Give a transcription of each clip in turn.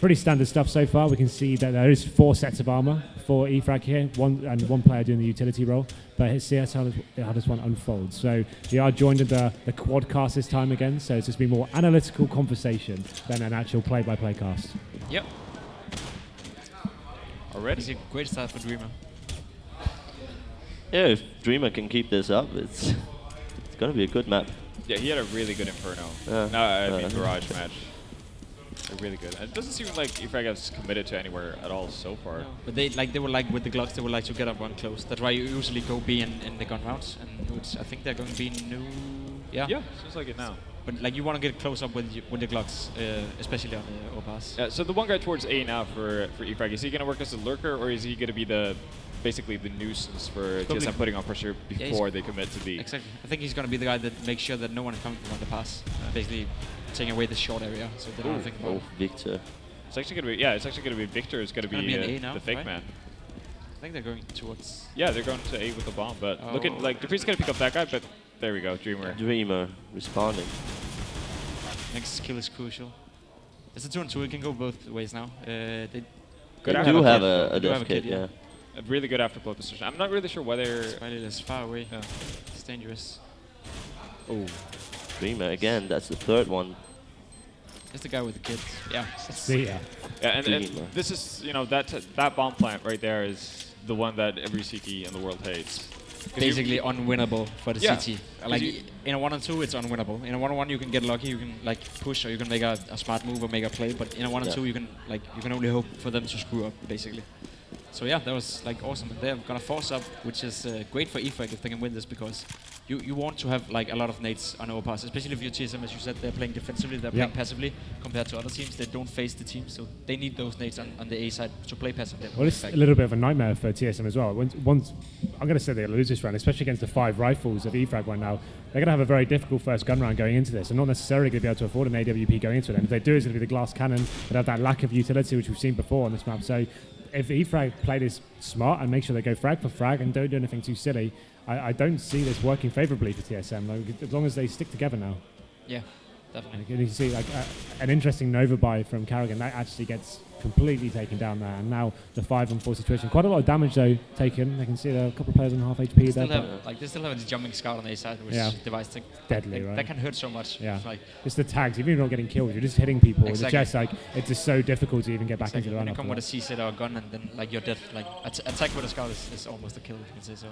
pretty standard stuff so far. We can see that there is 4 sets of armor for Efrag here, one player doing the utility role, but let's see how this one unfolds. So we are joined in the quad cast this time again, so it's just been more analytical conversation than an actual play-by-play cast. Yep. Already? It's a great start for Dreamer. Yeah, if Dreamer can keep this up, it's going to be a good map. Yeah, he had a really good Inferno. I mean, Garage match. Really good. And it doesn't seem like Efrag has committed to anywhere at all so far. No. But they were like with the Glocks, they would like to get up one close. That's why you usually go B in the gun rounds, and I think they're going to be new. Yeah. Yeah, seems like it now. But like you want to get close up with the Glocks, especially on the Overpass. Yeah. So the one guy towards A now for Efrag, is he going to work as a lurker, or is he going to be basically the nuisance for TSM putting on pressure before they commit to B? Exactly. I think he's going to be the guy that makes sure that no one is coming from the pass. Basically taking away the short area, so they don't think about it. Victor. It's actually going to be, it's actually going to be Victor. It's going to be an A now, the fake right? man. I think they're going towards... Yeah, they're going to A with the bomb, but look at, like, Dupree's going to pick up that guy, but there we go, Dreamer. Dreamer responding. Next kill is crucial. It's a 2-on-2, it can go both ways now. They do have a death kit, yeah. A really good afterflow position. I'm not really sure whether... Smiley is far away. Yeah. It's dangerous. Oh. Dreamer again, that's the third one. It's the guy with the kids. Yeah. Yeah, and this is, that bomb plant right there is the one that every CT in the world hates. Basically unwinnable for the CT. Like in a 1-on-2, it's unwinnable. In a 1-on-1, you can get lucky, you can like push, or you can make a smart move or make a play. But in a 1-on-2, you can only hope for them to screw up, basically. So yeah, that was like awesome. They're gonna force up, which is great for Efrag if they can win this, because you want to have like a lot of nades on Overpass, especially if you're TSM, as you said, they're playing defensively, they're playing passively compared to other teams. They don't face the team, so they need those nades on the A side to play passively. Well, it's a little bit of a nightmare for TSM as well. Once I'm going to say they'll lose this round, especially against the 5 rifles of Efrag right now. They're going to have a very difficult first gun round going into this, and not necessarily going to be able to afford an AWP going into it. And if they do, it's going to be the glass cannon that have that lack of utility, which we've seen before on this map. So if Efrag play this smart and make sure they go frag for frag and don't do anything too silly, I don't see this working favourably for TSM, like, as long as they stick together now. Yeah, definitely. You can see like an interesting Nova buy from Carrigan that actually gets completely taken down there, and now the 5-on-4 situation. Quite a lot of damage though taken. I can see there are a couple of players on half HP they there. They still have the jumping scout on the A side, which device deadly, right? That can hurt so much. Yeah, like it's the tags. Even if you're not getting killed, you're just hitting people with the chest. Like it's just so difficult to even get back into the run. When you come with a C-set or a gun, and then like you're dead. Like attack with a scout is almost a kill, if you can say so.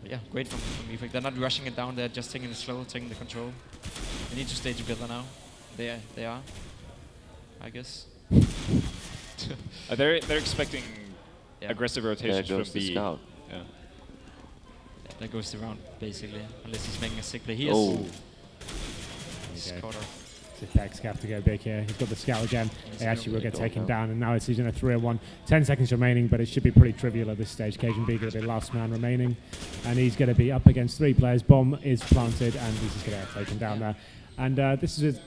But yeah, great from Efrag. They're not rushing it down. They're just taking it slow, taking the control. They need to stay together now. They are, I guess. They're expecting aggressive rotations from the scout. Yeah. That goes the round, basically. Unless he's making a sick play. He is. He's caught off. Zipek's have to go big here. He's got the scout again. They actually will get taken down, and now it's using a 3-on-1. 10 seconds remaining, but it should be pretty trivial at this stage. Cajun B going to be last man remaining, and he's going to be up against 3 players. Bomb is planted, and he's just going to get taken down there. And this is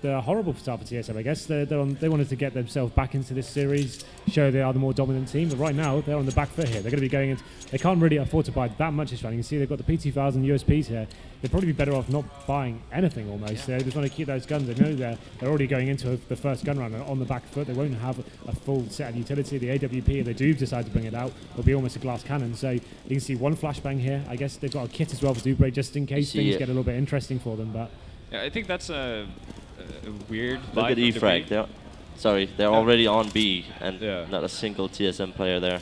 the horrible start for TSM, I guess. They wanted to get themselves back into this series, show they are the more dominant team, but right now they're on the back foot here. They're going to be going into... They can't really afford to buy that much this round. You can see they've got the P2000 USPs here. They'd probably be better off not buying anything almost. They just want to keep those guns. They know they're already going into the first gun round on the back foot. They won't have a full set of utility. The AWP, if they do decide to bring it out, will be almost a glass cannon. So you can see one flashbang here. I guess they've got a kit as well for Dubre just in case things get a little bit interesting for them. But yeah, I think that's a weird Look at Efrag. They're already on B, and not a single TSM player there.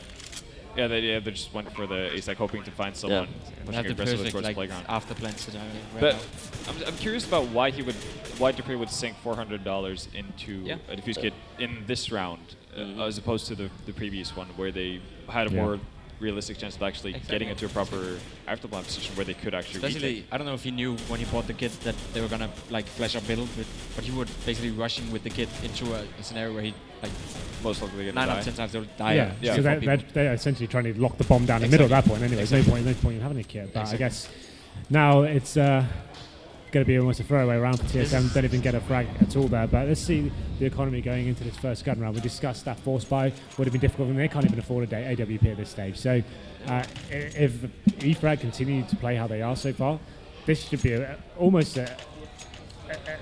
Yeah, they just went for the ace, like hoping to find someone pushing aggressively towards the playground. After plan scenario. But I'm curious about why Dupree would sink $400 into a defuse kit in this round, as opposed to the previous one where they had a more realistic chance of actually getting into a proper afterplan position where they could actually retake. I don't know if he knew when he bought the kit that they were gonna like flash up build, but he would basically rushing with the kit into a scenario where he like most likely gonna 9 out of 10 times they'll die. So they're essentially trying to lock the bomb down the middle at that point. Anyway, there's no point in having a kit. But I guess now it's going to be almost a throwaway round for TSM. Don't even get a frag at all there. But let's see the economy going into this first gun round. We discussed that force buy would have been difficult, and they can't even afford a AWP at this stage. So if EFrag continue to play how they are so far, this should be almost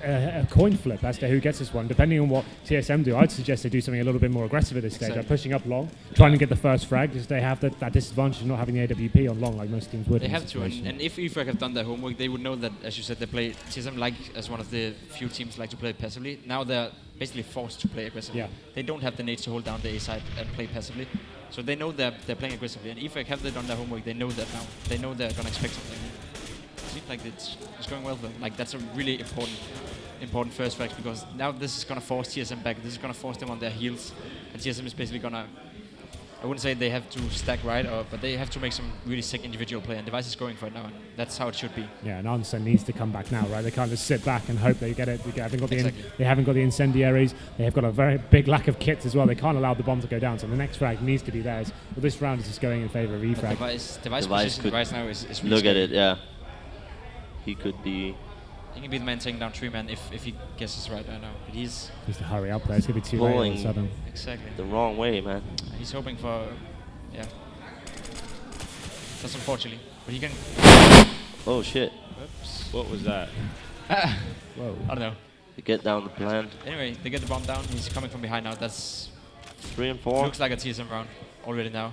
a coin flip as to who gets this one. Depending on what TSM do, I'd suggest they do something a little bit more aggressive at this stage. They're pushing up long, trying to get the first frag, because they have that disadvantage of not having the AWP on long like most teams would. They have to, and if EFRAG have done their homework, they would know that, as you said, they play TSM like as one of the few teams like to play passively. Now they're basically forced to play aggressively. Yeah. They don't have the nades to hold down the A side and play passively. So they know they're playing aggressively, and EFRAG have they done their homework, they know that now. They know they're gonna expect something. It seems like it's going well for them. Like that's a really important first frag, because now this is gonna force TSM back. This is gonna force them on their heels, and TSM is basically gonna. I wouldn't say they have to stack right, but they have to make some really sick individual play, and Device is going for it now, and that's how it should be. Yeah, and Answer needs to come back now, right? They can't just sit back and hope they get it. They haven't got Exactly. they haven't got the incendiaries. They have got a very big lack of kits as well. They can't allow the bomb to go down, so the next frag needs to be theirs. Well, this round is just going in favor of EFRAG. Device position right now is really look scary. at it, yeah. He could be. He can be the man taking down 3 men if he guesses right now. But he's Needs to hurry up there. It's going to be too late all of a sudden. Exactly. The wrong way, man. He's hoping for, yeah. That's unfortunately, but he can. Oh shit. Oops. What was that? Whoa. I don't know. You get down the plan. Anyway, they get the bomb down. He's coming from behind now. That's 3 and 4. looks like a TSM round already now,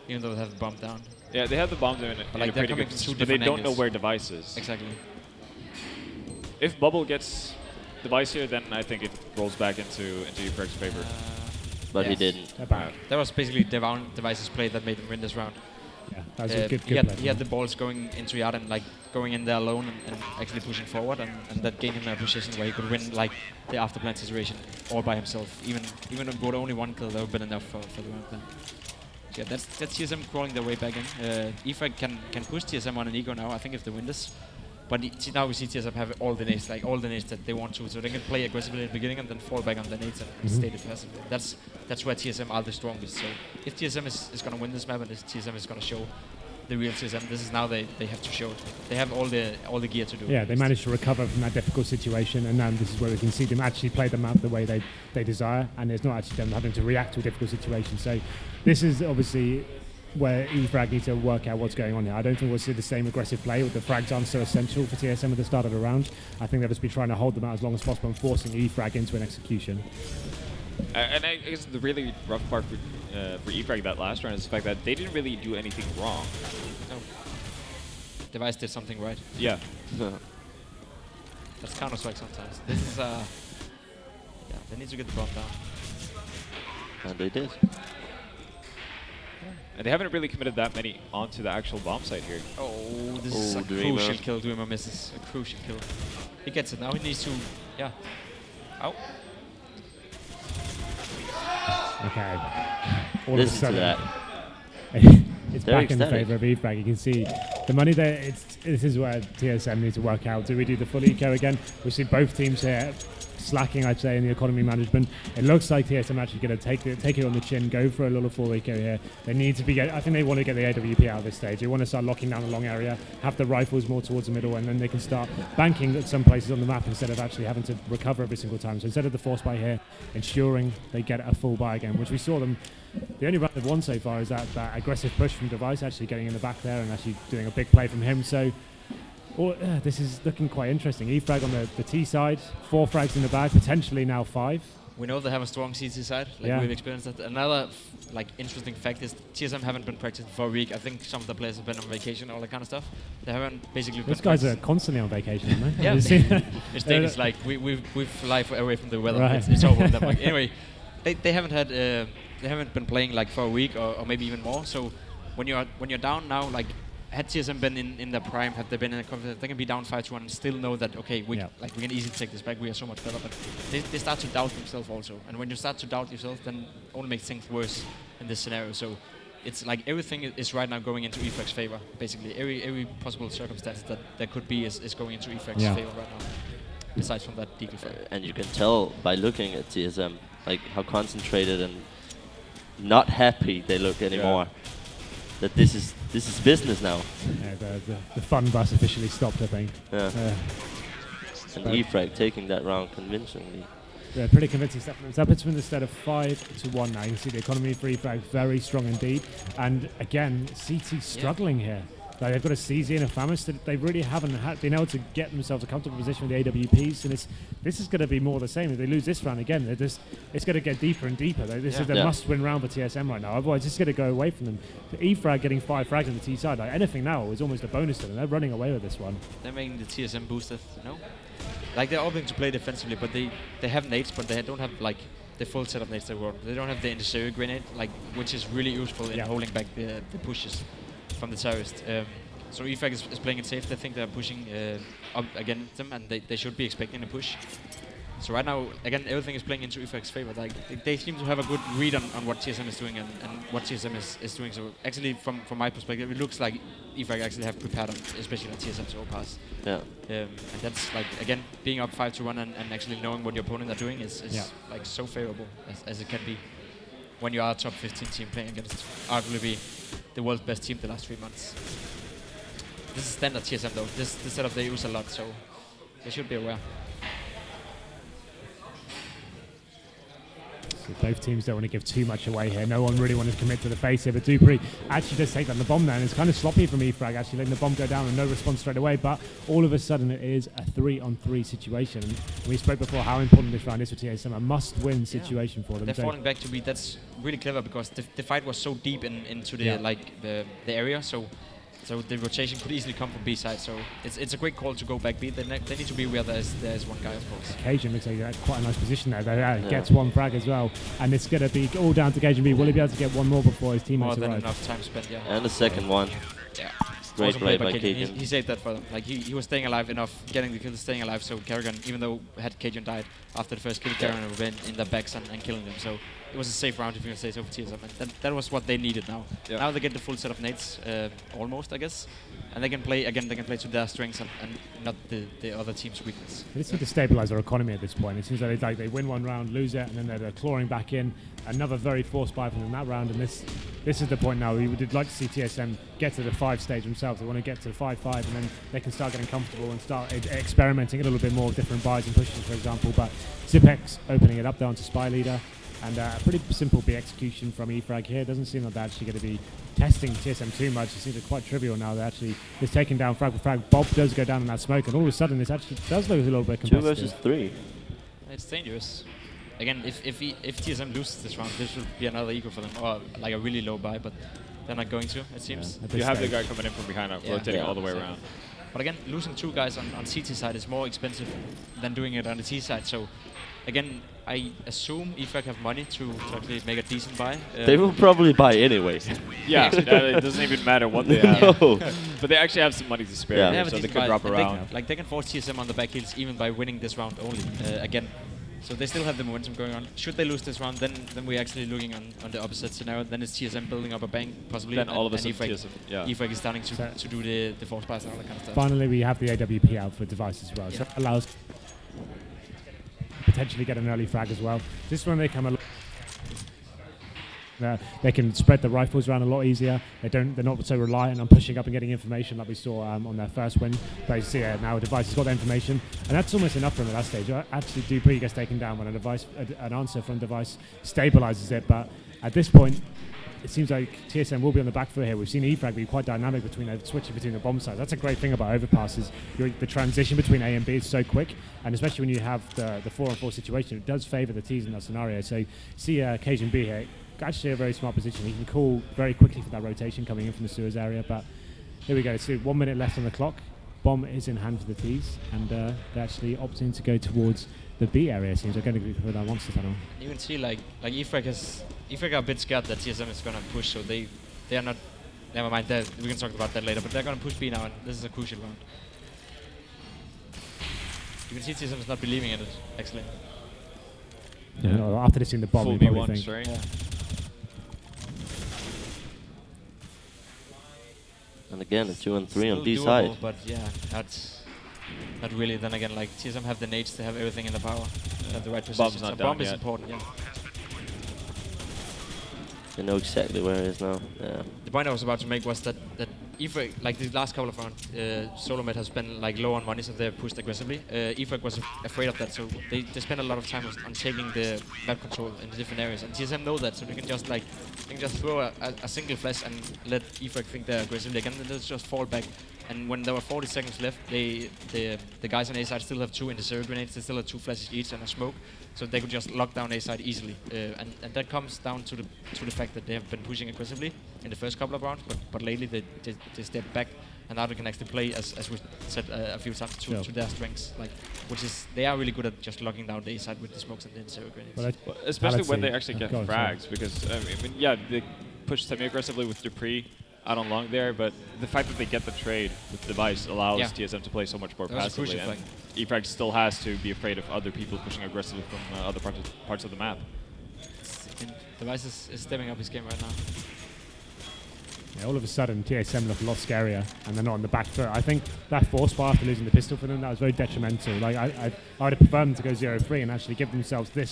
even though they have the bomb down. Yeah, they have the bombs in like a they're pretty coming good from position, two but they different don't know angles. where Device is. Exactly. If Bubble gets Device here, then I think it rolls back into EFRAG's favor. But he yes. didn't. They're back. That was basically Device's play that made them win this round. Yeah, that was a good he play. had the balls going into yard and like going in there alone and actually pushing forward, and that gained him a position where he could win like the afterplan situation all by himself. Even if it would only one kill, that would have been enough for the round then. So yeah, that's TSM crawling their way back in. EFRAG can push TSM on an ego now, I think, if they win this. But now we see TSM have all the nades that they want to, so they can play aggressively at the beginning and then fall back on the nades and stay defensively. That's where TSM are the strongest. So if TSM is going to win this map and if TSM is going to show the real TSM, this is now they have to show it. They have all the gear to do it. Yeah, they managed to recover from that difficult situation, and now this is where we can see them actually play the map the way they desire, and it's not actually them having to react to a difficult situation. So this is obviously where EFRAG need to work out what's going on here. I don't think we'll see the same aggressive play with the frags aren't so essential for TSM at the start of the round. I think they'll just be trying to hold them out as long as possible and forcing EFRAG into an execution. And I guess the really rough part for EFRAG that last round is the fact that they didn't really do anything wrong. No. Device did something right. Yeah. That's Counter-Strike sometimes. This is yeah, they need to get the bomb down. And they did. And they haven't really committed that many onto the actual bomb site here. Oh, this is a Dreamer. crucial kill. Dreamer misses. A crucial kill. He gets it now. He needs to, yeah. Ow. Okay. All Listen of to a that. sudden, it's Very back in ecstatic. favour of EFRAG. You can see the money there. This is where TSM needs to work out. Do we do the full eco again? We see both teams here slacking, I'd say, in the economy management. It looks like TSM actually going to take it on the chin, go for a little full eco here. They need to be. I think they want to get the AWP out of this stage. They want to start locking down the long area, have the rifles more towards the middle, and then they can start banking at some places on the map instead of actually having to recover every single time. So instead of the force buy here, ensuring they get a full buy again, which we saw them. The only round they've won so far is that aggressive push from Device, actually getting in the back there and actually doing a big play from him. So this is looking quite interesting. EFRAG on the T side, 4 frags in the bag, potentially now 5. We know they have a strong CT side. Like we've experienced that. Another interesting fact is TSM haven't been practicing for a week. I think some of the players have been on vacation, all that kind of stuff. They haven't basically. Those guys are constantly on vacation, aren't they? Yeah. It's thing like we've fly away from the weather. Right. It's over with them. Like, anyway, they haven't had they haven't been playing like for a week or maybe even more. So when you're down now, like had TSM been in their prime, had they been in a confidence, they can be down 5-1 and still know that okay, we can easily take this back. We are so much better. But they start to doubt themselves also, and when you start to doubt yourself, then only makes things worse in this scenario. So it's like everything is right now going into EFRAG's favor. Basically, every possible circumstance that there could be is going into EFRAG's favor right now. Besides from that deagle fight. And you can tell by looking at TSM like how concentrated and not happy they look anymore. That this is business now. Yeah, the fun bus officially stopped, I think. Yeah. And EFRAG taking that round convincingly. Yeah, pretty convincing stuff. It's up between instead of 5-1 now. You can see the economy for EFRAG very strong indeed. And again, CT struggling here. Like they've got a CZ and a Famous that they really haven't been able to get themselves a comfortable position with the AWPs, and this is going to be more the same. If they lose this round again, it's going to get deeper and deeper. This is the must-win round for TSM right now. Otherwise, it's going to go away from them. The E-Frag getting 5 frags on the T side, like anything now is almost a bonus to them. They're running away with this one. They're making the TSM boosted, Like they're opting to play defensively, but they have nades, but they don't have like the full set of nades they want. They don't have the incendiary grenade, like which is really useful in holding back the pushes from the terrorist. So E-Frag is playing it safe. They think they're pushing up against them, and they should be expecting a push. So right now, again, everything is playing into E-Frag's favor. Like they seem to have a good read on what TSM is doing and what TSM is doing. So actually, from my perspective, it looks like E-Frag actually have prepared, especially on TSM's Overpass. Yeah. And that's like again being up 5-1 and actually knowing what your opponent are doing is like so favorable as it can be when you are a top 15 team playing against arguably the world's best team the last 3 months. This is standard TSM though. This setup they use a lot, so they should be aware. So both teams don't want to give too much away here. No one really wanted to commit to the face here, but dupreeh actually does take down the bomb there, and it's kind of sloppy from E-Frag actually letting the bomb go down and no response straight away, but all of a sudden it is a 3-on-3 situation. And we spoke before how important this round is for TSM, a must-win situation for them. They're falling back to B. That's really clever because the fight was so deep into the the area, so the rotation could easily come from B side. So it's a great call to go back B. They need to be aware there is one guy, of course. Cajun looks like he had quite a nice position there. Gets 1 frag as well, and it's going to be all down to Cajun B. Will he be able to get 1 more before his teammates arrive? More than enough time spent, And the second one. Yeah. Great play by Cajun. He saved that for them. Like he was staying alive enough, getting the kill, staying alive. So Kerrigan, even though had Cajun died after the first kill, Kerrigan would have been in their backs and killing them. So it was a safe round if you can say so for TSM. And that was what they needed now. Yeah. Now they get the full set of nades, almost, I guess. And they can play, again, they can play to their strengths and not the other team's weakness. They seem to stabilize their economy at this point. It seems like they win 1 round, lose it, and then they're clawing back in. Another very forced buy from them that round, and this is the point now. We would like to see TSM get to the 5 stage themselves. They want to get to the 5-5, and then they can start getting comfortable and start experimenting a little bit more with different buys and pushes, for example. But Zipex opening it up there onto Spy Leader, and a pretty simple B execution from E-Frag here. Doesn't seem like they're actually going to be testing TSM too much. It seems like quite trivial now. They're actually just taking down frag for frag. Bob does go down in that smoke, and all of a sudden this actually does look a little bit competitive. 2 versus 3. It's dangerous. Again, if TSM loses this round, this will be another eco for them, or like a really low buy, but they're not going to, it seems. You have the guy coming in from behind, rotating all the way around. But again, losing 2 guys on CT side is more expensive than doing it on the T side, so again, I assume E-Frag have money to actually make a decent buy. They will probably buy anyway. Yeah, it doesn't even matter what they have. But they actually have some money to spare, so they could drop around. They can force TSM on the back heels even by winning this round only, again. So they still have the momentum going on. Should they lose this round, then we're actually looking on the opposite scenario. Then it's TSM building up a bank, possibly. Then all of a sudden E-Frag is starting to do the force pass and all that kind of stuff. Finally, we have the AWP out for device as well. So it allows potentially get an early frag as well. This one they come they can spread the rifles around a lot easier. They're not so reliant on pushing up and getting information like we saw on their first win. But you see now a device has got the information, and that's almost enough for them at that stage. Actually, dupreeh gets taken down when an answer from device stabilizes it. But at this point, it seems like TSM will be on the back foot here. We've seen E-Frag be quite dynamic switching between the bomb sides. That's a great thing about Overpass is the transition between A and B is so quick, and especially when you have the 4-on-4 situation, it does favor the T's in that scenario. So see Cajun B here, actually a very smart position. He can call very quickly for that rotation coming in from the sewers area, but here we go. So 1 minute left on the clock. Bomb is in hand for the T's, and they're actually opting to go towards the B area. Seems they're going to go for that monster tunnel. You can see like E-Frag are a bit scared that TSM is going to push, so they are not. Never mind that. We can talk about that later. But they're going to push B now, and this is a crucial round. You can see TSM is not believing in it, actually. Yeah. No, after this in the bomb, full you probably B1 think. straight. Yeah. And again, a 2 and 3 Still on B doable, side. but yeah, that's not really. Then again, like TSM have the nades, they have everything in the power, at the right position. Bomb's not so down bomb is yet. important. Yeah. They know exactly where it is now. Yeah. The point I was about to make was that Efrag, like the last couple of rounds, Solomed has been like low on money, so they've pushed aggressively. Efrag was afraid of that, so they spend a lot of time on taking the map control in the different areas. And TSM know that, so they can just throw a single flash and let Efrag think they're aggressively again, and they'll just fall back. And when there were 40 seconds left, the guys on A side still have 2 intercept grenades, they still have 2 flashes each and a smoke, so they could just lock down A side easily. And that comes down to the fact that they have been pushing aggressively in the first couple of rounds, but lately they stepped back, and now they can actually play as we said a few times to their strengths, like which is they are really good at just locking down the A side with the smokes and the intercept grenades. Well, especially when they actually get frags, because I mean, yeah, they push semi-aggressively with Dupree out on long there, but the fact that they get the trade with Device allows TSM to play so much more passively, and Efrag still has to be afraid of other people pushing aggressively from other parts of the map. Device is stepping up his game right now. Yeah, all of a sudden, TSM look a lot scarier, and they're not on the back foot. I think that force bar after losing the pistol for them, that was very detrimental. Like I would have preferred them to go 0-3 and actually give themselves this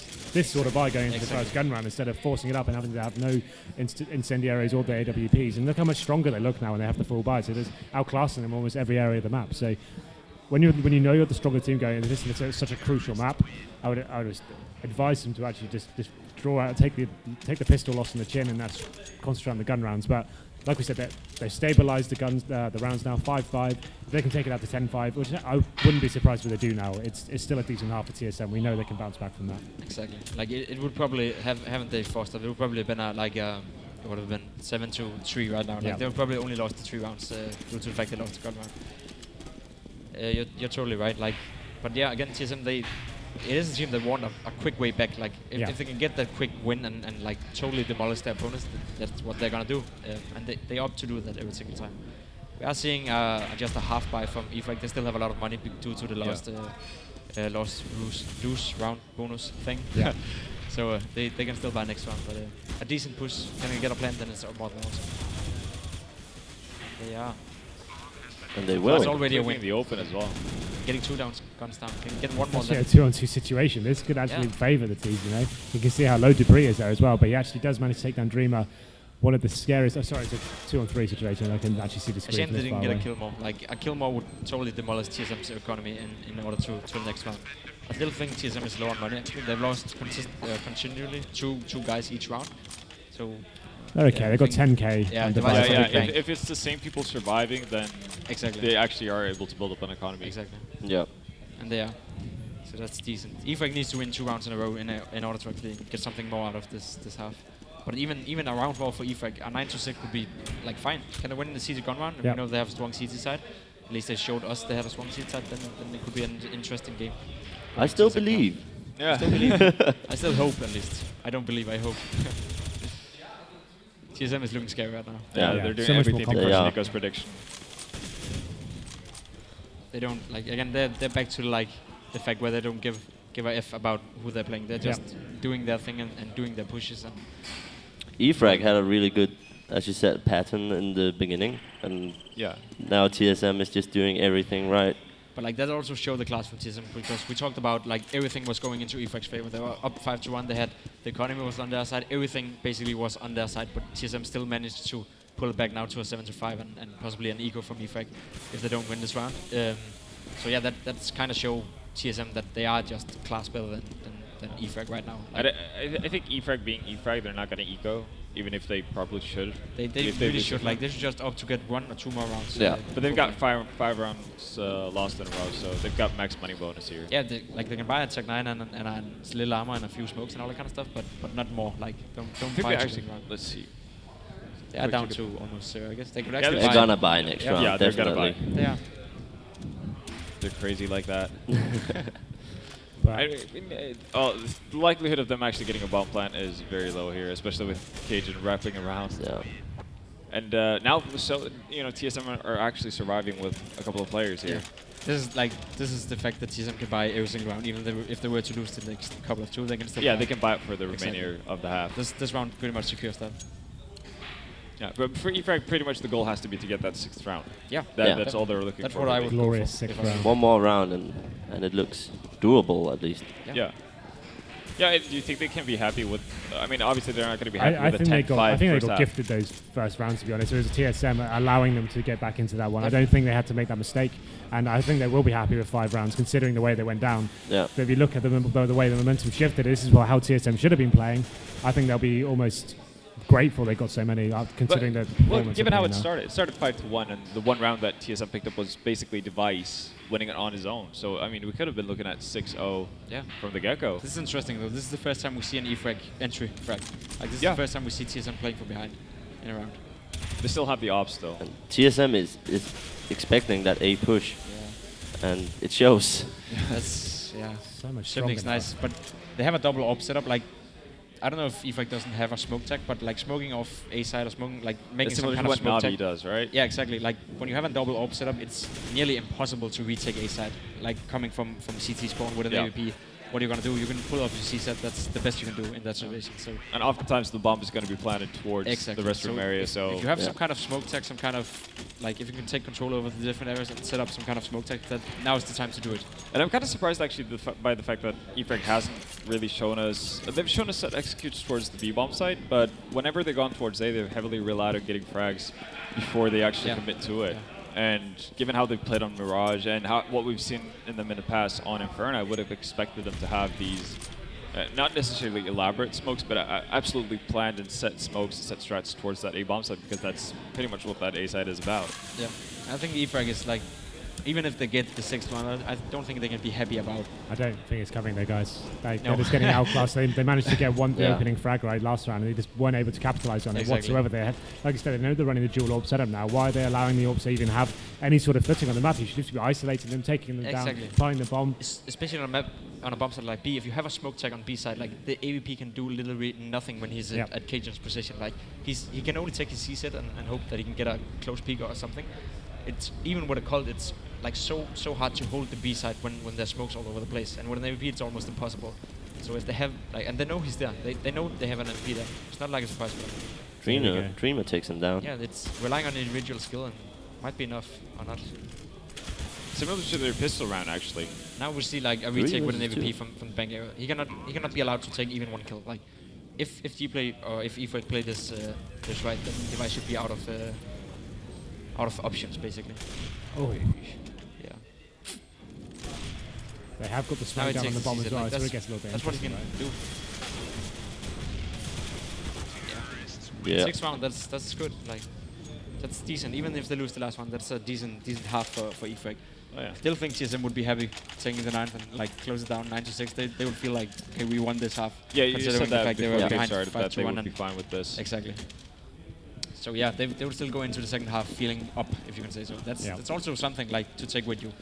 sort of buy going into the first gun round instead of forcing it up and having to have no incendiaries or the AWPs. And look how much stronger they look now when they have the full buy. So there's outclassing them almost every area of the map. So when you know you're the stronger team going into this, and it's such a crucial map, I would advise them to actually just draw out, take the pistol loss in the chin, and that's concentrate on the gun rounds. But like we said, they've stabilised the rounds now, 5-5. If they can take it out to 10-5, which I wouldn't be surprised if they do now. It's still a decent half for TSM. We know they can bounce back from that. Exactly. Like it would probably haven't they forced it? It would probably have been it would have been 7-3 right now. Like they would probably only lost the 3 rounds due to the fact they lost the gun round. You're totally right. Like, but yeah, again, TSM it is a team that want a quick way back. Like if they can get that quick win and like totally demolish their opponents, that's what they're gonna do. And they opt to do that every single time. We are seeing just a half buy from Efrag. They still have a lot of money due to the lost lose round bonus thing. Yeah. So they can still buy next round, but a decent push. Can they get a plant? Then it's more than awesome. They are. And they will. It's already a win. The open as well. Getting 2 guns down. Can get one more. Actually, a 2-on-2 situation. This could actually favour the team. You know, you can see how low Dupree is there as well. But he actually does manage to take down Dreamer. One of the scariest. Oh, sorry, it's a 2-on-3 situation. I can actually see the screen. A shame they didn't get a kill more. Like a kill more would totally demolish TSM's economy in order to the next round. I still think TSM is low on money. They've lost continually two guys each round. So. They're okay. They've got 10k. If it's the same people surviving, then they actually are able to build up an economy. Exactly. Yeah. And they are. So that's decent. Efrag needs to win 2 rounds in a row in order to actually get something more out of this half. But even a round war for Efrag, a 9-6 would be like fine. Can they win the CT gun round? We know they have a strong CT side. At least they showed us they have a strong CT side. Then it could be an interesting game. I still believe. Yeah. I still believe. I still hope at least. I don't believe. I hope. TSM is looking scary right now. Yeah, they're doing everything to crush Nico's prediction. They don't again. They're back to like the fact where they don't give a f about who they're playing. They're just doing their thing and doing their pushes. And Efrag had a really good, as you said, pattern in the beginning, and now TSM is just doing everything right. But like that also showed the class from TSM, because we talked about like everything was going into Efrag's favor. They were up 5-1. They had the economy was on their side. Everything basically was on their side. But TSM still managed to pull it back now to a 7-5 and possibly an eco from Efrag if they don't win this round. So yeah, that's kind of show TSM that they are just class better than Efrag right now. Like I think Efrag being Efrag, they're not going to eco, even if they probably should. They really should. Like they should just opt to get 1 or 2 more rounds. Yeah, but they've got five rounds lost in a row, so they've got max money bonus here. Yeah, they can buy a Tech 9 and a little armor and a few smokes and all that kind of stuff, but not more. Like don't buy actually. Let's see. They are down to almost 0. I guess they could actually. They're gonna buy next round. Yeah, they're gonna buy. They are. They're crazy like that. The likelihood of them actually getting a bomb plant is very low here, especially with Cajun wrapping around. Yeah. And now, so TSM are actually surviving with a couple of players here. Yeah. This is the fact that TSM can buy every single round, even if they were to lose the next couple of 2, they can still. Yeah, they can buy it for the remainder of the half. This round pretty much secures that. Yeah, but for Efrag, pretty much the goal has to be to get that 6th round. Yeah, that's all they're looking for. That's what I would glorious 6th round. One more round and it looks doable at least. Yeah. Yeah, do you think they can be happy with? I mean, obviously they're not going to be happy I with a think 10-5 I think they first got half. gifted those first rounds, to be honest. It was a TSM allowing them to get back into that one. I don't think they had to make that mistake, and I think they will be happy with 5 rounds, considering the way they went down. Yeah. So if you look at the way the momentum shifted, this is how TSM should have been playing. I think they'll be almost grateful they got so many, considering the Well, performance. given how it now. started 5-1, and the one round that TSM picked up was basically Device winning it on his own. So I mean, we could have been looking at 6-0 from the get-go. This is interesting though. This is the first time we see an E-frag entry frag. Like this is the first time we see TSM playing from behind in a round. They still have the ops though. And TSM is expecting that A push, and it shows. That's So much Shifting's stronger nice, but they have a double op setup. Like I don't know if E-frag doesn't have a smoke tech, but like smoking off A side or smoking like making It's some similar kind to of what smoke Navi tech. does, right? Yeah, exactly. Like when you have a double op setup, it's nearly impossible to retake A side. Like coming from CT spawn with an AWP, what are you gonna do? You can pull off your C set. That's the best you can do in that situation. So And oftentimes the bomb is going to be planted towards exactly. the restroom area. So if you have some kind of smoke tech, some kind of like if you can take control over the different areas and set up some kind of smoke tech, that now is the time to do it. And I'm kind of surprised actually by the fact that E-frag hasn't really shown us. They've shown us that executes towards the B-bomb side, but whenever they've gone towards A, they've heavily relied on getting frags before they actually commit to it. And given how they've played on Mirage and what we've seen in them in the past on Inferno, I would have expected them to have these, not necessarily elaborate smokes, but absolutely planned and set smokes and set strats towards that A-bomb side, because that's pretty much what that A side is about. Yeah, I think E-frag is like, even if they get the 6th one, I don't think they can be happy about. I don't think it's coming there, guys. They're No. just getting outclassed. They managed to get one Yeah. opening frag right last round, and they just weren't able to capitalize on it Exactly. whatsoever. They had, like I said, they know they're running the dual orb setup now. Why are they allowing the orbs to even have any sort of footing on the map? You should just be isolating them, taking them down, Exactly. applying the bomb. Especially on a map, on a bomb side like B, if you have a smoke tech on B side, like the AVP can do literally nothing when he's at Cajun's position. Like he can only take his C set and hope that he can get a close peek or something. It's even with a cult, it's like so hard to hold the B side when there's smokes all over the place, and with an AVP it's almost impossible. So if they have and they know he's there, they know they have an MP there. It's not like a surprise for them. Dreamer takes him down. Yeah, it's relying on individual skill and might be enough or not. Similar to their pistol round, actually. Now we see like a retake with an AVP from the bank area. He cannot be allowed to take even one kill. Like if G-Play or if E-frag play this right, then Device should be out of options basically. Oh, Yeah. they have got the Now smoke he down on takes the bomb CZ, as well, like so it gets a little bit that's what he can interesting, do. Yeah. 6th round, that's good. Like that's decent. Even if they lose the last one, that's a decent half for E-frag. Oh, yeah. Still think TSM would be happy taking the 9th and like close it down 9-6. They would feel like, okay, we won this half. Yeah, you just said considering the that fact they before were the game behind started, that they 5-1 would be and fine with this. exactly. So yeah, they would still go into the second half feeling up, if you can say so. That's also something like to take with you.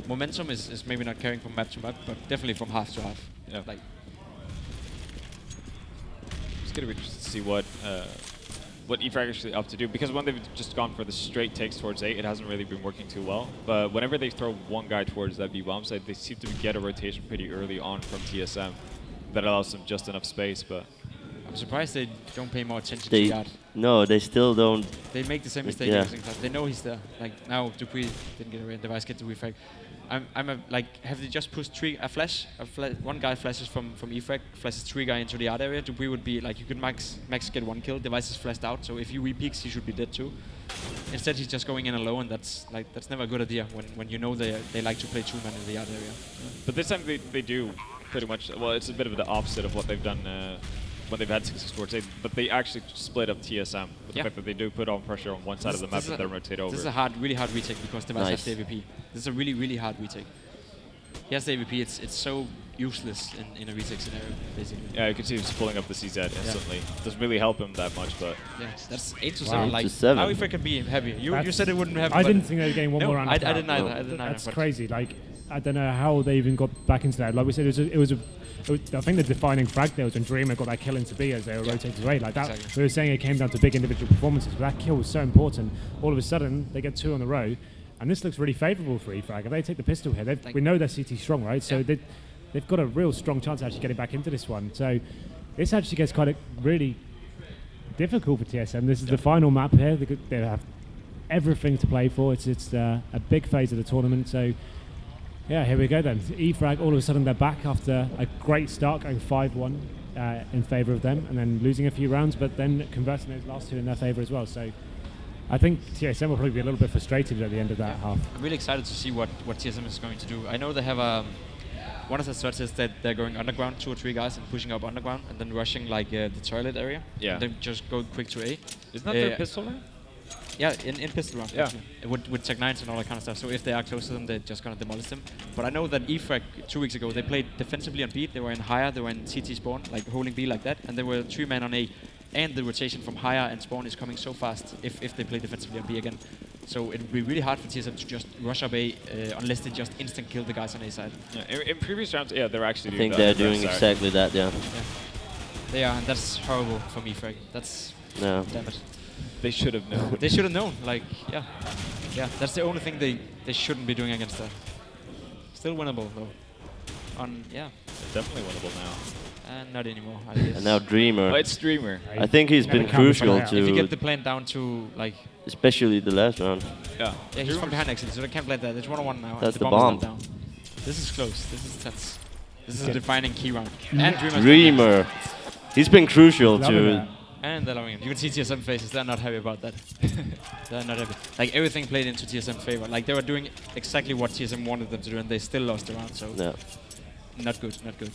Momentum is maybe not carrying from map to map, but definitely from half to half. Yeah. Like It's gonna be interesting to see what E-frag actually up to do, because when they've just gone for the straight takes towards A, it hasn't really been working too well. But whenever they throw one guy towards that B-bomb side, they seem to get a rotation pretty early on from TSM that allows them just enough space. But I'm surprised they don't pay more attention to Yard. No, they still don't. They make the same mistake every single time. They know he's there. Like now, Dupree didn't get away, and Device get to E-frag. Have they just pushed one guy flashes from E-frag, flashes 3 guy into the art area. Dupree would be like, you could max get 1 kill. Device is flashed out, so if he re-peeks, he should be dead too. Instead, he's just going in alone, and that's never a good idea when you know they like to play 2 men in the art area. But this time they do pretty much. Well, it's a bit of the opposite of what they've done when they've had 6 towards 8. But they actually split up TSM with the fact that they do put on pressure on one side of the map and then rotate over. This is a really hard retake because Device has the AVP. This is a really hard retake. He has the AVP. It's so useless in a retake scenario, basically. Yeah, you can see he's pulling up the CZ instantly. Doesn't really help him that much, but yeah, that's 8-7. Wow. Like 8-7. how E-frag can be heavy. You said it wouldn't happen. I didn't think they were getting one more round. I didn't either. That's crazy. Like I don't know how they even got back into that. Like we said, it was I think the defining frag there was when Dreamer got that kill into B as they were rotating away. Like that, exactly. we were saying it came down to big individual performances, but that kill was so important. All of a sudden, they get 2 on the row, and this looks really favourable for E-frag. If they take the pistol here, we know they're CT strong, right? So they've got a real strong chance of actually getting back into this one. So this actually gets kind of really difficult for TSM. This is the final map here. They have everything to play for. It's a big phase of the tournament. So Yeah, here we go then. E-Frag, all of a sudden they're back after a great start, going 5-1 in favour of them, and then losing a few rounds, but then converting those last two in their favour as well. So I think TSM will probably be a little bit frustrated at the end of that half. I'm really excited to see what TSM is going to do. I know they have one of the threats is that they're going underground, 2 or 3 guys, and pushing up underground, and then rushing like the toilet area. Yeah. And then just go quick to A. Isn't that their pistol round? Yeah, in pistol round. Yeah. Actually. With Tech 9s and all that kind of stuff. So if they are close to them, they're just going to demolish them. But I know that E-Frag 2 weeks ago, they played defensively on B. They were in higher, they were in CT spawn, like holding B like that. And they were 3 men on A. And the rotation from higher and spawn is coming so fast if they play defensively on B again. So it would be really hard for TSM to just rush up A unless they just instant kill the guys on A side. Yeah, in previous rounds, yeah, they're actually I doing think that. they're doing exactly that, yeah. They are, and that's horrible for me, Frag. That's... Yeah. Damn it. They should have known. They should have known, like, yeah. Yeah, that's the only thing they shouldn't be doing against that. Still winnable, though. Yeah. Definitely winnable now. And not anymore, I guess. And now Dreamer. Oh, it's Dreamer. I think he's been crucial If you to, get the plan down to, like... especially the last round. Yeah. Yeah, he's from behind actually, so they can't play that. It's 1-on-1 now. That's and the bomb bomb. is not down. This is close. This is tense. This is a defining key round. And Dreamer. He's been crucial to... And they're loving him. You can see TSM faces. They're not happy about that. They're not happy. Like, everything played into TSM favor. Like, they were doing exactly what TSM wanted them to do, and they still lost the round, so... Yeah. Not good, not good.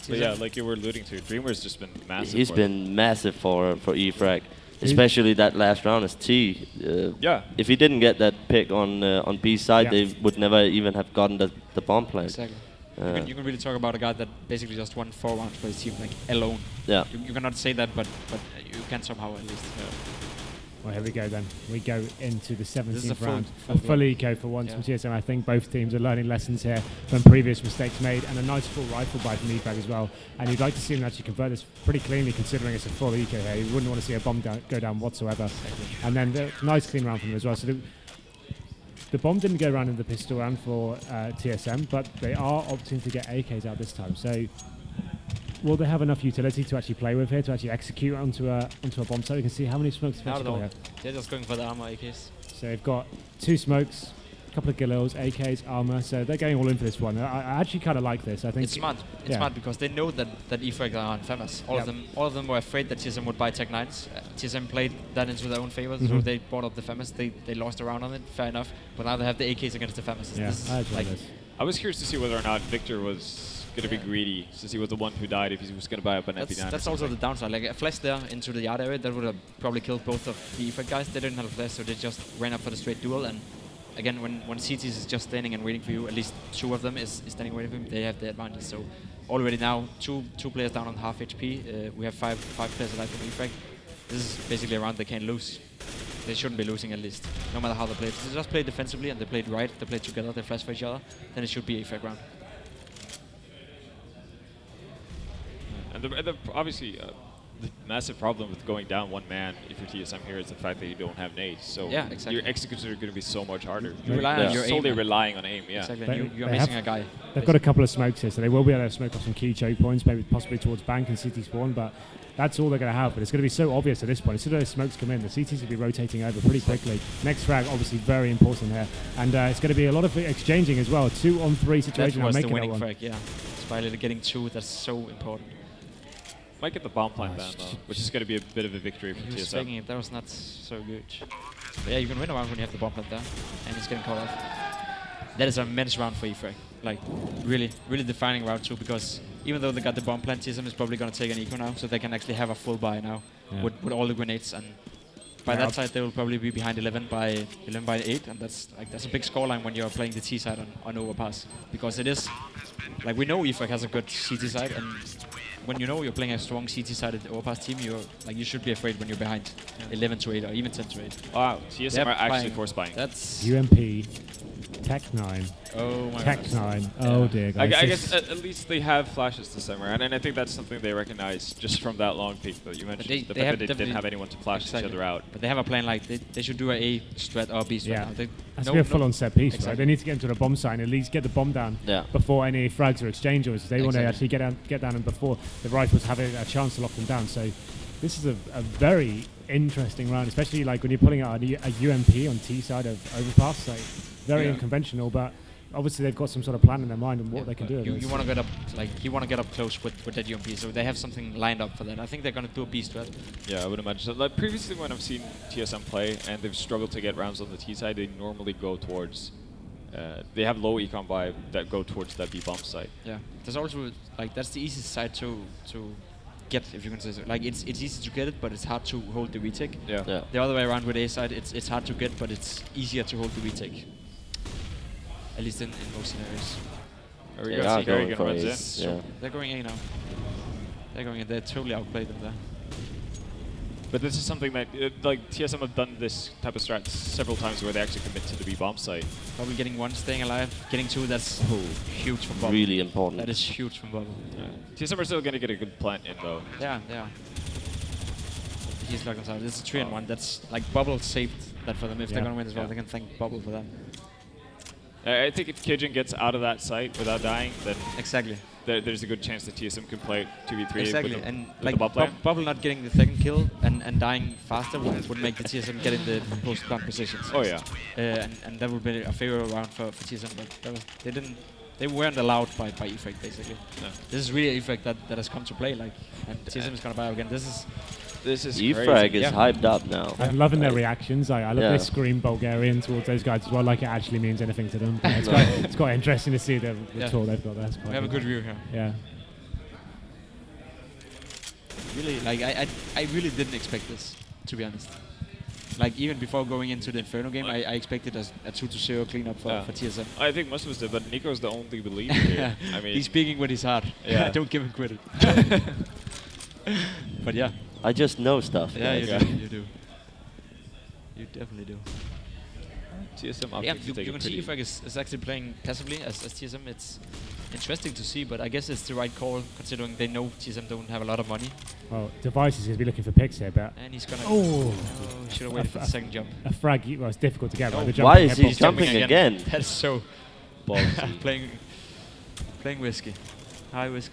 But yeah, like you were alluding to, Dreamer's just been massive. He's been massive for E-Frag. Especially that last round as T. Yeah. If he didn't get that pick on B side, they would never even have gotten the bomb plant. Exactly. You can really talk about a guy that basically just won 4 rounds for his team, like, alone. Yeah. You cannot say that, but you can somehow at least. Well, here we go then. We go into the 17th round. full Full eco for once from TSM. I think both teams are learning lessons here from previous mistakes made, and a nice full rifle buy from E-Frag as well. And you'd like to see them actually convert this pretty cleanly, considering it's a full eco here. You wouldn't want to see a bomb go down whatsoever. And then the nice clean round from them as well. So the bomb didn't go around in the pistol round for TSM, but they are opting to get AKs out this time. So will they have enough utility to actually play with here, to actually execute onto a bomb site? You can see how many smokes Not at all. have. They're just going for the armor AKs. So they've got 2 smokes, a couple of Galils, AKs, armor. So they're going all in for this one. I actually kind of like this. I think it's smart. It's smart because they know that E-Frag are infamous. All of them were afraid that TSM would buy Tech 9s. TSM played that into their own favor, so they bought up the famous. They lost a round on it, fair enough. But now they have the AKs against the famous. Yeah, I was curious to see whether or not Victor was going to be greedy, since he was the one who died, if he was going to buy up an MP9. That's also the downside. Like, a flash there into the yard area, that would have probably killed both of the E-Frag guys. They didn't have a flash, so they just ran up for the straight duel. And again, when CTs is just standing and waiting for you, at least 2 of them is standing waiting for him, they have the advantage. So already now, two players down on half HP. We have five players alive from E-Frag. This is basically a round they can't lose. They shouldn't be losing at least, no matter how they play. If they just play defensively and they played right, they played together, they flash for each other, then it should be a fair round. And obviously, the massive problem with going down 1 man if you're TSM here is the fact that you don't have nades. So yeah, exactly. your executors are going to be so much harder. You rely on your aim. Solely relying on aim, yeah. Exactly. You're missing a guy. They've got a couple of smokes here, so they will be able to smoke off some key choke points, maybe possibly towards bank and CT spawn, but that's all they're going to have. But it's going to be so obvious at this point. As soon as those smokes come in, the CTs will be rotating over pretty quickly. Next frag, obviously very important here. And it's going to be a lot of exchanging as well. 2-on-3 situation. That was the winning frag, yeah. Finally getting 2, that's so important. Might get the bomb plant down though, which is going to be a bit of a victory for TSM. That was not so good. But yeah, you can win a round when you have the bomb plant there, and it's getting caught off. That is an immense round for E-Frag. Like, really, really defining round 2, because even though they got the bomb plant, TSM is probably going to take an eco now, so they can actually have a full buy now with all the grenades. And by that side, they will probably be behind 11 by 8, and that's a big scoreline when you're playing the T side on Overpass, because it is like, we know E-Frag has a good CT side, and when you know you're playing a strong CT-sided Overpass team, you should be afraid when you're behind 11 to 8 or even 10 to 8. Wow, TSM are actually force buying. That's UMP, Tech 9. Oh my Tech 9. Oh dear, guys. I guess at least they have flashes this summer, and I think that's something they recognize just from that long peak that you mentioned. The fact that they didn't have anyone to flash each other out. But they have a plan, like they should do a strat or B strat. Yeah, it has to be a full-on set piece, right? They need to get into the bomb site and at least get the bomb down before any frags or exchanges. They want to actually get down and before the rifles have a chance to lock them down. So this is a very interesting round, especially like when you're pulling out a UMP on T side of Overpass. Like, very unconventional, but obviously they've got some sort of plan in their mind on what they can do. You want to get up, like you want to get up close with that UMP, so they have something lined up for that. I think they're going to do a B strat. Yeah, I would imagine. So, like previously, when I've seen TSM play and they've struggled to get rounds on the T side, they normally go towards. They have low econ buy that go towards that B bomb side. Yeah, there's also like that's the easiest side to get, if you can say so. Like it's easy to get it, but it's hard to hold the retake. Yeah. The other way around with A side, it's hard to get, but it's easier to hold the retake. At least in most scenarios. Are we Yeah, gonna see going Gary for runs in? ace. So Yeah. they're going A now. They're going in. They totally outplayed them there. But this is something that, like, TSM have done this type of strat several times where they actually commit to the B bomb site. Probably getting 1, staying alive. Getting 2, that's huge from Bubble. Really important. That is huge from Bubble. TSM are still going to get a good plant in, though. Yeah. He's locked inside. This is 3 and 1. That's like Bubble saved that for them. If they're going to win as well, they can thank Bubble for that. I think if Kijin gets out of that site without dying, then Exactly. there's a good chance that TSM can play 2v3 Exactly. with the, And with like the bot lane. Bubble not getting the second kill and dying faster would make the TSM get in the post-plant positions. Oh, yeah. And that would be a favorable round for TSM, but they weren't allowed by Effect basically. No. This is really Effect that has come to play, like, and TSM is gonna buy again. This is E-Frag crazy. is Yeah. hyped up now. I'm loving their reactions. I love Yeah. they scream Bulgarian towards those guys as well, like it actually means anything to them. But it's quite interesting to see the tool they've got there. It's We quite have a good view here. Yeah. Really, like I really didn't expect this, to be honest. Like even before going into the Inferno game, I expected a 2-0 cleanup for TSM. I think most of us did, but Nico's the only believer here. I mean, he's speaking with his heart. Yeah. Don't give him credit. But yeah. I just know stuff. Yeah, guys. you do. You definitely do. TSM Yeah, opting to you take a can see pretty- Ifrag is actually playing passively as TSM. It's interesting to see, but I guess it's the right call considering they know TSM don't have a lot of money. Well, Device is going to be looking for picks here, but And he's gonna. Oh. Should have waited for the second jump. a frag, well, it's difficult to get. Right? The Why jumping is head he box- jumping again? That's so Ballsy. playing risky. High risk,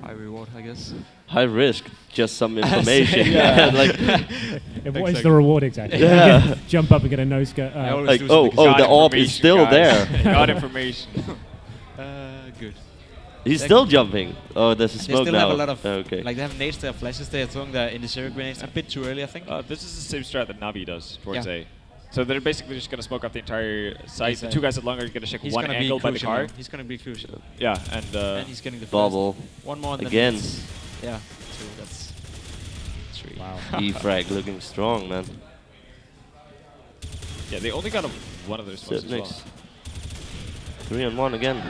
high reward, I guess. High risk, just some information. Yeah. like, What is the reward exactly? Yeah. Jump up and get a nose cut. I always like do oh, something. oh, the orb is information, still guys. there. Got information. Good. He's still jumping. Oh, there's a They smoke still now. have a lot of okay. like they have nades, they have flashes, they are throwing the initial grenades a bit too early, I think. This is the same strat that Navi does towards Yeah. A. So they're basically just going to smoke up the entire site. The Exactly. two guys at longer are going to check He's one gonna be angle by the crucial car. now. He's gonna be crucial. Yeah, and And he's getting the Bubble. first. One more and Again. then it's- yeah, two, that's 3. Wow. E-Frag looking strong, man. yeah, they only got one of their smokes Sit as next. well. 3-1 again.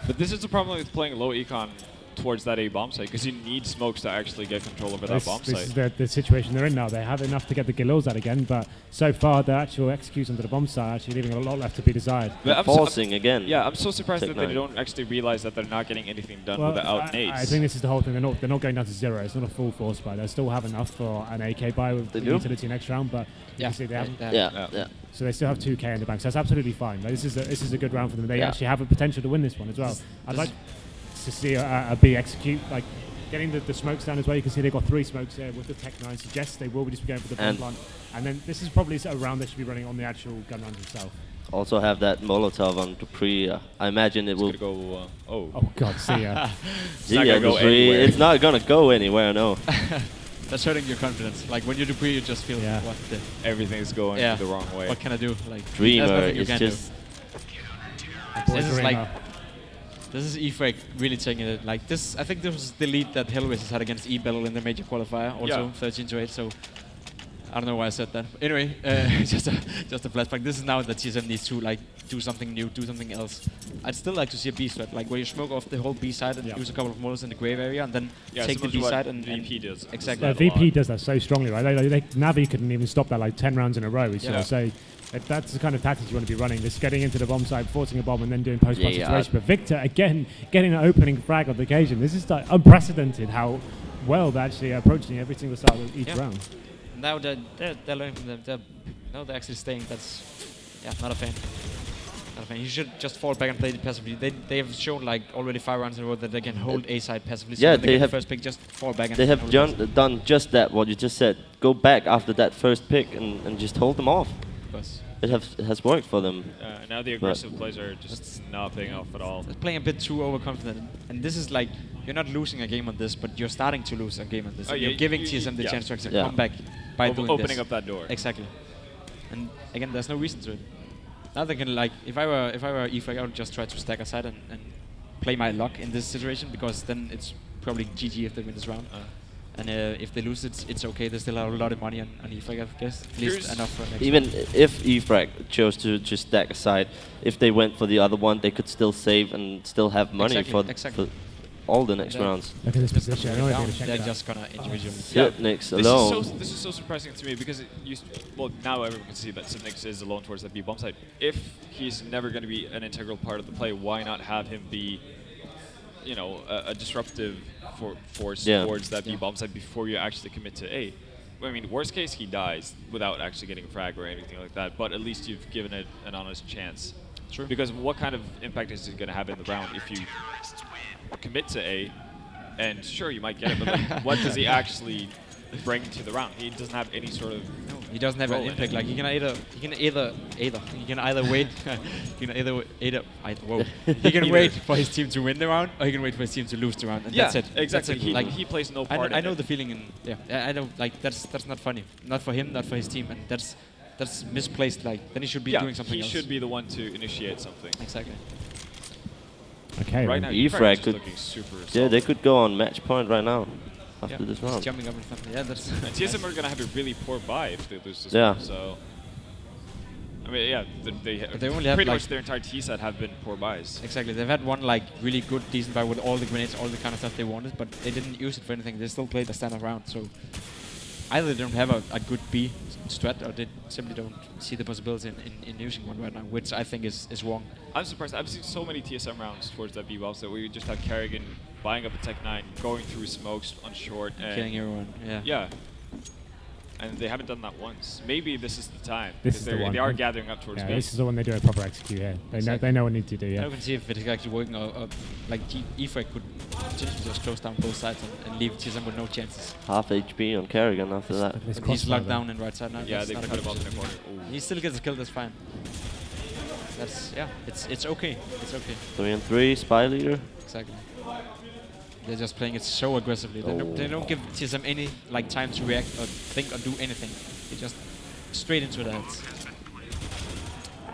But this is the problem with playing low econ towards that A bomb site, because you need smokes to actually get control over that bomb This site. is the situation they're in now. They have enough to get the Galils out again, but so far the actual execution to the bomb site actually leaving a lot left to be desired. But I'm so- Forcing again. Yeah, I'm so surprised Tech that they 9. don't actually realize that they're not getting anything done Well, without nades. I think this is the whole thing. They're not going down to 0. It's not a full force buy. They still have enough for an AK buy with They the do? utility next round, but you can see they haven't. Yeah, yeah. So they still have 2k in the bank. So that's absolutely fine. Like, this is a good round for them. They Yeah. actually have a potential to win this one as well. I'd like to see a B execute, like getting the smokes down as well. You can see they've got 3 smokes here with the Tech 9. Suggests they will be just going for the bomb And- plant. And then this is probably a round they should be running on the actual gun round himself. Also have that Molotov on Dupree. I imagine it It's will. going to go, oh. Oh God, see ya. It's not gonna go Dupree. anywhere. It's not gonna go anywhere, no. That's hurting your confidence. Like when you do pre, you just feel Yeah. what the Everything's going Yeah. the wrong way. what can I do? Like Dreamer there's nothing you is can just. do. This is Dreamer. like this is Efrag really taking it. Like this, I think this was the lead that Hellraisers had against E-Battle in the major qualifier. Also Yeah. 13-8. So I don't know why I said that. Anyway, just a flashback. This is now that TSM needs to like do something new, do something else. I'd still like to see a B strat, like where you smoke off the whole B side and Yeah. use a couple of models in the grave area, and then Yeah, take the similar B to what side and VP does. Exactly. Yeah, Does that a VP lot. does that so strongly, right? Navi couldn't even stop that like 10 rounds in a row. Yeah. So that's the kind of tactics you want to be running. Just getting into the bomb site, forcing a bomb, and then doing post-plant Yeah, situation. But Victor, again, getting an opening frag on the occasion. This is like unprecedented how well they're actually approaching every single start of each Yeah. round. Now they're learning from them. They're actually staying. That's not a fan. Not a fan. You should just fall back and play it passively. They have shown like already 5 rounds in a row that they can hold A side passively. So Yeah, when they get the have- first pick. Just fall back and They have hold it. done just that, what you just said. Go back after that first pick and just hold them off. Of course. it has worked for them. Now the aggressive plays are just not paying off at all. They're playing a bit too overconfident, and this is like you're not losing a game on this, but you're starting to lose a game on this. Oh, You're giving TSM the chance to actually Yeah. come back by doing Opening this. up that door. Exactly. And again, there's no reason to it. Now they can like, if I were EFRAG, I would just try to stack aside and play my luck in this situation, because then it's probably GG if they win this round. And if they lose, it's okay. They still have a lot of money on EFRAG, I guess. At least enough for next Even round. if EFRAG chose to just stack aside, if they went for the other one, they could still save and still have money Exactly. for all the next Yeah. rounds. Look at this position. I don't want to check They're that. just gonna individually. Sipnix alone. This is so surprising to me because now everyone can see that Sipnix is alone towards that B bomb site. If he's never going to be an integral part of the play, why not have him be, you know, a disruptive force towards that B bomb site before you actually commit to A? I mean, worst case he dies without actually getting a frag or anything like that, but at least you've given it an honest chance. True. Because what kind of impact is it going to have in the round if you commit to A, and sure you might get it, but like, what does he actually bring to the round? He doesn't have any sort of. No, he doesn't have an role in impact. it. Like he can either wait. He can wait for his team to win the round, or he can wait for his team to lose the round, and Yeah, that's it. exactly. That's it. Like He plays no I part. know, I in know it. the feeling, and I know like that's not funny. Not for him, not for his team, and that's misplaced. Like then he should be doing something he else. should be the one to initiate something. Exactly. Okay. Right well, now, EFRAG is just could- looking super. Yeah, they could go on match point right now after Yeah, this just round. jumping up in front. Yeah, that's. And TSM are gonna have a really poor buy if they lose this Yeah. one. So, I mean, yeah, They only have pretty like much their entire T set have been poor buys. Exactly. They've had one like really good, decent buy with all the grenades, all the kind of stuff they wanted, but they didn't use it for anything. They still played the standard round. So either they don't have a good B strat, or they simply don't see the possibility in using one right now, which I think is wrong. I'm surprised. I've seen so many TSM rounds towards that B boss that we just have Kerrigan buying up a Tech 9, going through smokes on short, and Killing everyone. Yeah. yeah. And they haven't done that once. Maybe this is the time. This because is the they're- one. They are gathering up towards yeah, B. this is the one they do a proper execute here. They know what they need to do. Now Yeah. we can see if it's actually working, or like EFRAG could potentially just close down both sides and leave TSM with no chances. Half HP on Kerrigan after that. This But he's crossfire locked though. down in right side now. Yeah, That's they not a cut good him off in the position. corner. Ooh. He still gets a kill. That's fine. That's it's okay. It's okay. 3 and 3, spy leader. Exactly. They're just playing it so aggressively. They don't give TSM any like time to react or think or do anything. They just straight into the heads.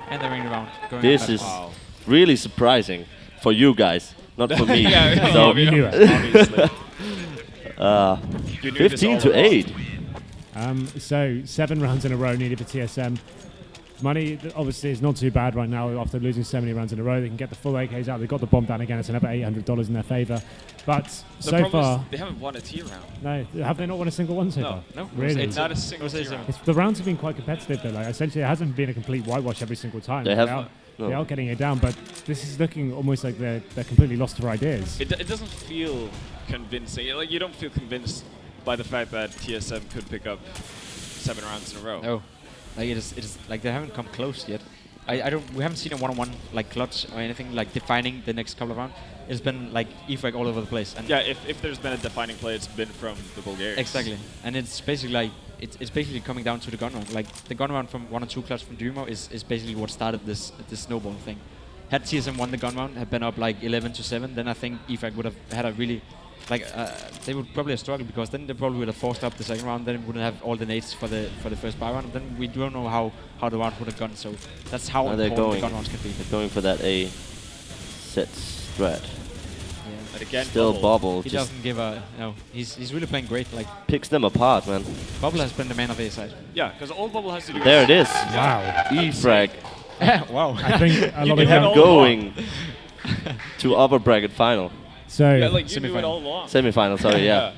And they're ringing around. Going This up is Wow. really surprising for you guys, not for me. Yeah, so, You knew it. obviously. You knew this 15 all to along. 8. So 7 rounds in a row needed for TSM. Money obviously is not too bad right now after losing so many rounds in a row. They can get the full AKs out. They've got the bomb down again. It's another $800 in their favor. But The so problem far, is they haven't won a T round. no, have they not won a single one so No, far? no. Really? It's Not a single Say T so. round. The rounds have been quite competitive though. Like essentially, it hasn't been a complete whitewash every single time. They have- They are getting it down, but this is looking almost like they're completely lost their ideas. It doesn't feel convincing. Like you don't feel convinced by the fact that TSM could pick up 7 rounds in a row. No. Like it is like they haven't come close yet. We haven't seen a one-on-one like clutch or anything like defining the next couple of rounds. It's been like EFRAG all over the place. And Yeah, if there's been a defining play, it's been from the Bulgarians. exactly. And it's basically like it's basically coming down to the gun round. Like the gun round from 1 or 2 clutch from Dumo is basically what started this snowball thing. Had TSM won the gun round, had been up like 11-7, then I think EFRAG would have had a really they would probably have struggled, because then they probably would have forced up the second round. Then we wouldn't have all the nades for the first buy round. And then we don't know how the round would have gone. So that's how Now they're important the going. gun rounds can be. They're going for that A set strat. Yeah. And again, Still Bubble He just doesn't give a no. He's really playing great. Like picks them apart, man. Bubble has been the man of A side. Yeah, because all Bubble has to do There it is. Wow. E-frag Wow. I think a lot of had young, all going to upper bracket final. so Yeah, like you knew it all along. Semi-final, sorry, yeah. Yeah.